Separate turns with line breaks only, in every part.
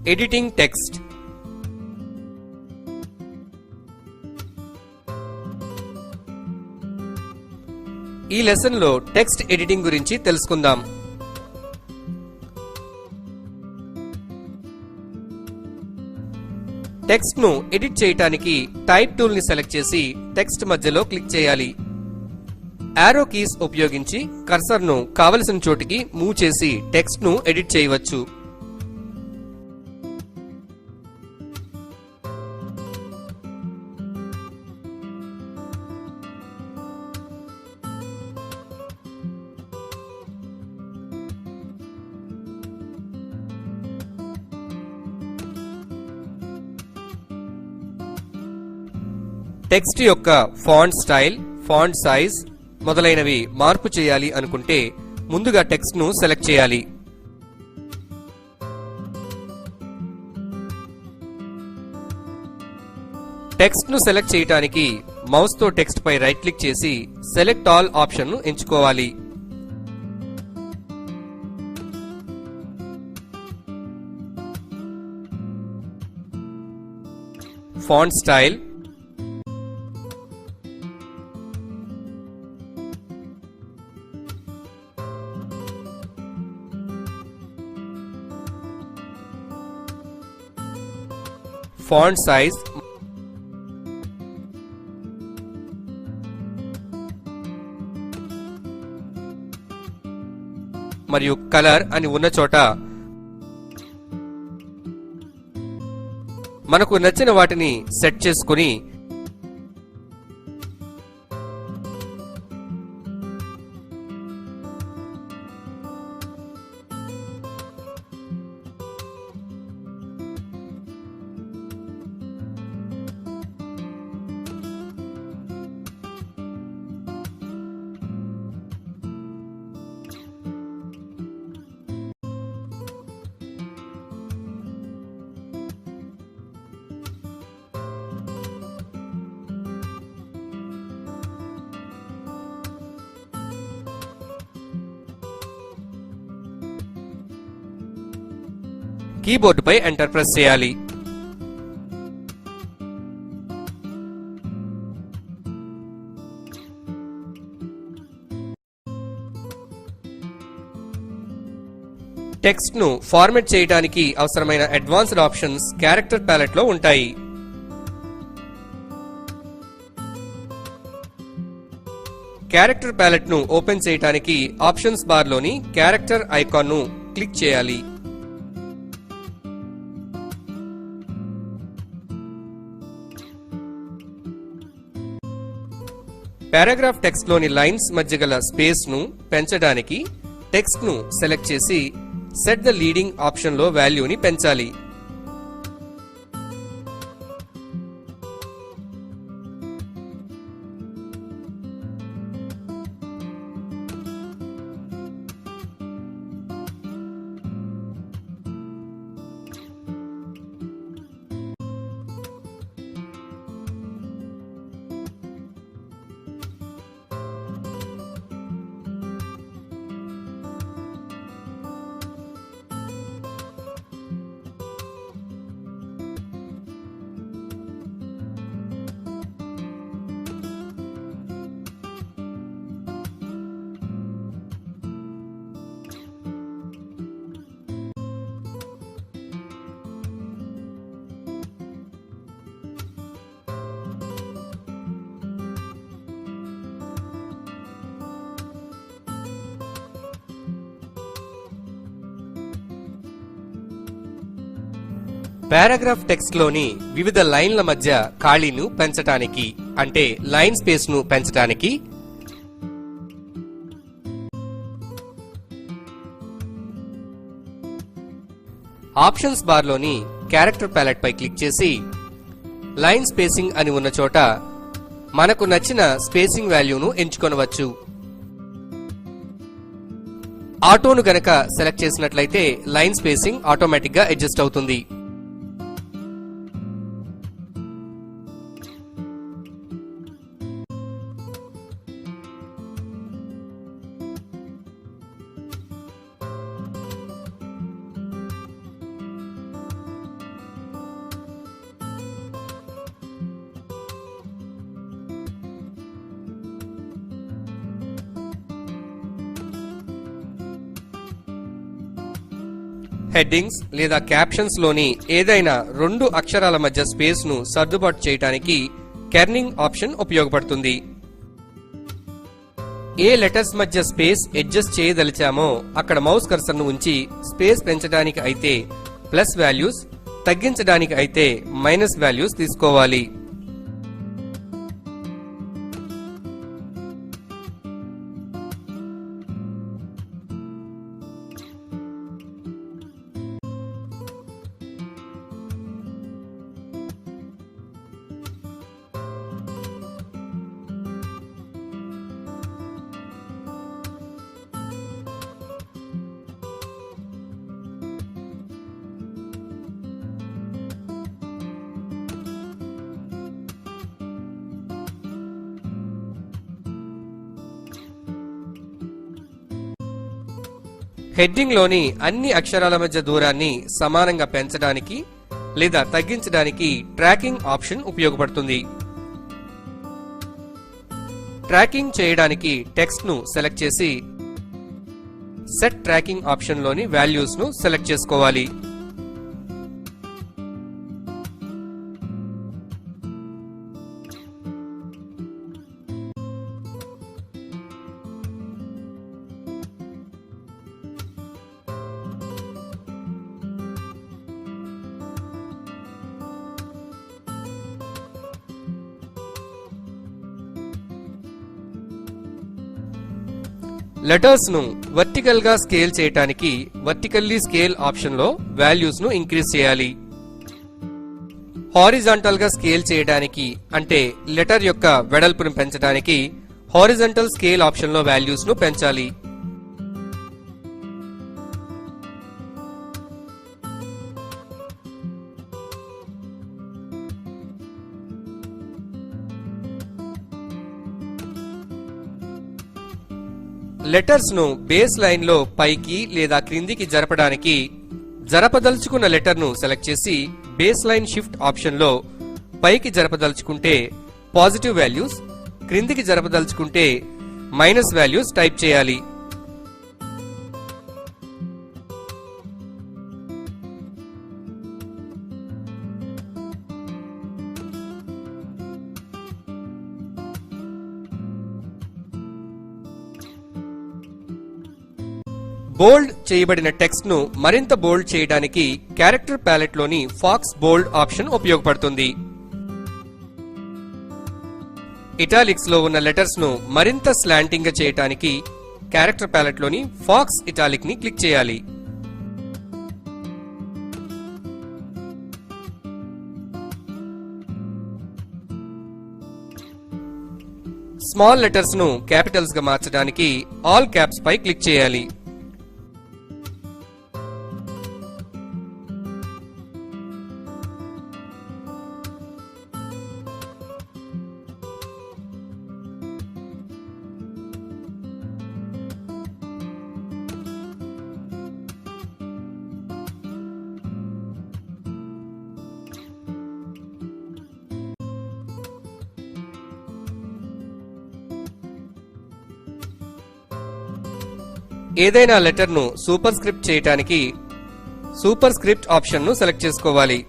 Editing text. ఈ lesson లో text editing గురించి తెలుసుకుందాం. టెక్స్ట్ ను ఎడిట్ చేయడానికి టైప్ టూల్ ని సెలెక్ట్ చేసి టెక్స్ట్ మధ్యలో క్లిక్ చేయాలి. యారో కీస్ ఉపయోగించి కర్సర్ ను కావలసిన చోటికి మూవ్ చేసి టెక్స్ట్ ను ఎడిట్ చేయవచ్చు. టెక్స్ట్ యొక్క ఫాంట్ స్టైల్, ఫాంట్ సైజ్ మొదలైనవి మార్పు చేయాలి అనుకుంటే ముందుగా టెక్స్ట్ ను సెలెక్ట్ చేయాలి. టెక్స్ట్ ను సెలెక్ట్ చేయడానికి మౌస్ తో టెక్స్ట్ పై రైట్ క్లిక్ చేసి సెలెక్ట్ ఆల్ ఆప్షన్ ను ఎంచుకోవాలి. ఫాంట్ స్టైల్, ఫాంట్ సైజ్ మరియు కలర్ అని ఉన్న చోట మనకు నచ్చిన వాటిని సెట్ చేసుకుని కీబోర్డుపై ఎంటర్ ప్రెస్ చేయాలి. టెక్స్ట్ ను ఫార్మాట్ చేయడానికి అవసరమైన అడ్వాన్స్డ్ ఆప్షన్స్ క్యారెక్టర్ ప్యాలెట్ లో ఉంటాయి. క్యారెక్టర్ ప్యాలెట్ ను ఓపెన్ చేయడానికి ఆప్షన్స్ బార్ లోని క్యారెక్టర్ ఐకాన్ ను క్లిక్ చేయాలి. పారాగ్రాఫ్ టెక్స్ట్ లోని లైన్స్ మధ్య గల స్పేస్ ను పెంచడానికి టెక్స్ట్ ను సెలెక్ట్ చేసి సెట్ ద లీడింగ్ ఆప్షన్ లో వాల్యూని పెంచాలి. పారాగ్రాఫ్ టెక్స్ట్ లోని వివిధ లైన్ల మధ్య ఖాళీను పెంచటానికి అంటే లైన్ స్పేస్ ను పెంచటానికి ఆప్షన్స్ బార్ లోని క్యారెక్టర్ ప్యాలెట్ పై క్లిక్ చేసి లైన్ స్పేసింగ్ అని ఉన్న చోట మనకు నచ్చిన స్పేసింగ్ వాల్యూను ఎంచుకొనవచ్చు. ఆటోను గనక సెలెక్ట్ చేసినట్లయితే లైన్ స్పేసింగ్ ఆటోమేటిక్ గా అడ్జస్ట్ అవుతుంది. హెడ్డింగ్స్ లేదా క్యాప్షన్స్ లోని ఏదైనా రెండు అక్షరాల మధ్య స్పేస్ ను సర్దుబాటు చేయడానికి కెర్నింగ్ ఆప్షన్ ఉపయోగపడుతుంది. ఏ లెటర్స్ మధ్య స్పేస్ అడ్జస్ట్ చేయదలిచామో అక్కడ మౌస్ కర్సర్ ను ఉంచి స్పేస్ పెంచడానికి అయితే ప్లస్ వాల్యూస్, తగ్గించడానికి అయితే మైనస్ వాల్యూస్ తీసుకోవాలి. హెడ్డింగ్ లోని అన్ని అక్షరాల మధ్య దూరాన్ని సమానంగా పెంచడానికి లేదా తగ్గించడానికి ట్రాకింగ్ ఆప్షన్ ఉపయోగపడుతుంది. ట్రాకింగ్ చేయడానికి టెక్స్ట్ ను సెలెక్ట్ చేసి సెట్ ట్రాకింగ్ ఆప్షన్ లోని వాల్యూస్ ను సెలెక్ట్ చేసుకోవాలి. లెటర్స్ ను వర్టికల్ గా స్కేల్ చేయడానికి వర్టికల్లీ స్కేల్ ఆప్షన్ లో వాల్యూస్ ను ఇంక్రీజ్ చేయాలి. హారిజాంటల్ గా స్కేల్ చేయడానికి అంటే లెటర్ యొక్క వెడల్పును పెంచడానికి హారిజాంటల్ స్కేల్ ఆప్షన్ లో వాల్యూస్ ను పెంచాలి. లెటర్స్ ను బేస్ లైన్ లో పైకి లేదా క్రిందికి జరపడానికి జరపదలుచుకున్న లెటర్ ను సెలెక్ట్ చేసి బేస్ లైన్ షిఫ్ట్ ఆప్షన్ లో పైకి జరపదలుచుకుంటే పాజిటివ్ వాల్యూస్, క్రిందికి జరపదలుచుకుంటే మైనస్ వాల్యూస్ టైప్ చేయాలి. బోల్డ్ చేయబడిన టెక్స్ట్ ను మరింత బోల్డ్ చేయడానికి క్యారెక్టర్ ప్యాలెట్ లోని ఫాక్స్ బోల్డ్ ఆప్షన్ ఉపయోగపడుతుంది. ఇటాలిక్స్ లో ఉన్న లెటర్స్ ను మరింత స్లాంటింగ్ గా చేయడానికి క్యారెక్టర్ ప్యాలెట్ లోని ఫాక్స్ ఇటాలిక్ ని క్లిక్ చేయాలి. స్మాల్ లెటర్స్ ను క్యాపిటల్స్ గా మార్చడానికి ఆల్ క్యాప్స్ పై క్లిక్ చేయాలి. ఏదైనా లెటర్ ను సూపర్ స్క్రిప్ట్ చేయడానికి సూపర్ స్క్రిప్ట్ ఆప్షన్ ను సెలెక్ట్ చేసుకోవాలి.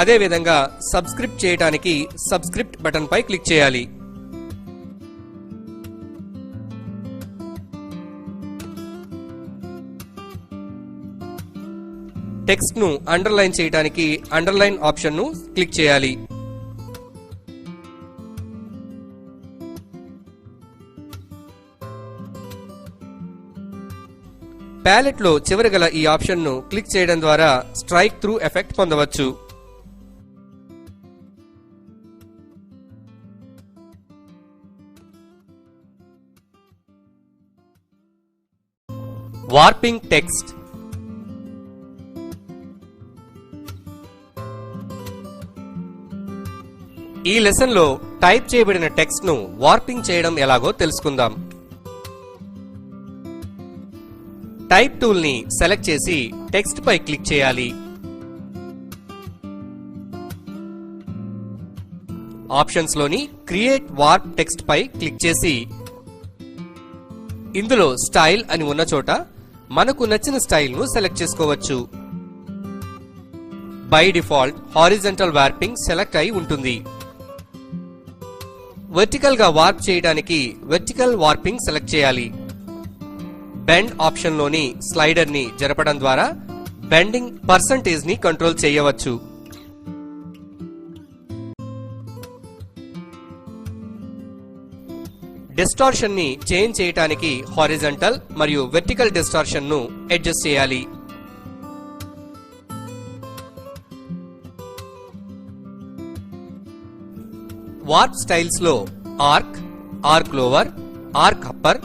అదేవిధంగా సబ్స్క్రిప్ట్ చేయడానికి సబ్స్క్రిప్ట్ బటన్ పై క్లిక్ చేయాలి. టెక్స్ట్ ను అండర్లైన్ చేయడానికి అండర్లైన్ ఆప్షన్ ను క్లిక్ చేయాలి. ప్యాలెట్ లో చివరి గల ఈ ఆప్షన్ ను క్లిక్ చేయడం ద్వారా స్ట్రైక్ త్రూ ఎఫెక్ట్ పొందవచ్చు. Warping text. ఈ లెసన్ లో టైప్ చేయబడిన టెక్స్ట్ ను వార్పింగ్ చేయడం ఎలాగో తెలుసుకుందాం. టైప్ టూల్ ని సెలెక్ట్ చేసి టెక్స్ట్ పై క్లిక్ చేయాలి. ఆప్షన్స్ లోని క్రియేట్ వార్ప్ టెక్స్ట్ పై క్లిక్ చేసి ఇందులో స్టైల్ అని ఉన్న చోట మనకు నచ్చిన స్టైల్ ను సెలెక్ట్ చేసుకోవచ్చు. By default horizontal warping select అయి ఉంటుంది. వర్టికల్ గా వార్ప్ చేయడానికి వర్టికల్ వార్పింగ్ సెలెక్ట్ చేయాలి. బెండ్ ఆప్షన్ లోని స్లైడర్ ని జరపడం ద్వారా బెండింగ్ పర్సంటేజ్ ని కంట్రోల్ చేయవచ్చు. డిస్టార్షన్ ని చేంజ్ చేయడానికి హారిజంటల్ మరియు వెర్టికల్ డిస్టార్షన్ ను అడ్జస్ట్ చేయాలి. వార్ప్ స్టైల్స్ లో arc, arc lower, arc upper,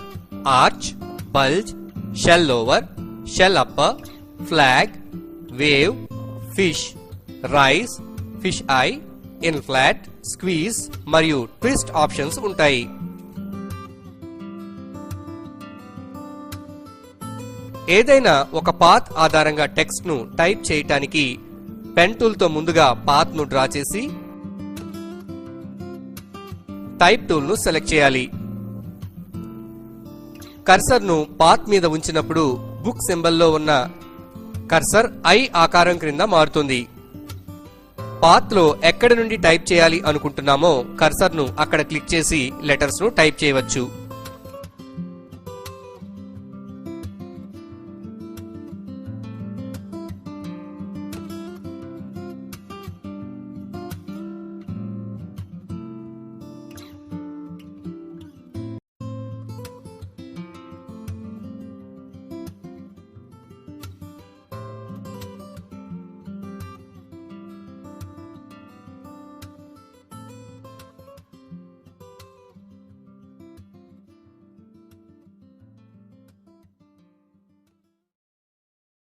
arch, bulge, shell lower, shell upper, flag, wave, fish, rise, fish eye, inflate, squeeze మరియు ట్విస్ట్ ఆప్షన్స్ ఉంటాయి. ఏదైనా ఒక పాత్ ఆధారంగా టెక్స్ట్ ను టైప్ చేయటానికి పెన్ టూల్ తో ముందుగా పాత్ ను డ్రా చేసి టైప్ టూల్ ను సెలెక్ట్ చేయాలి. కర్సర్ ను పాత్ మీద ఉంచినప్పుడు బుక్ సింబల్ లో ఉన్న కర్సర్ ఐ ఆకారం క్రింద మారుతుంది. పాత్ లో ఎక్కడి నుండి టైప్ చేయాలి అనుకుంటున్నామో కర్సర్ ను అక్కడ క్లిక్ చేసి లెటర్స్ ను టైప్ చేయవచ్చు.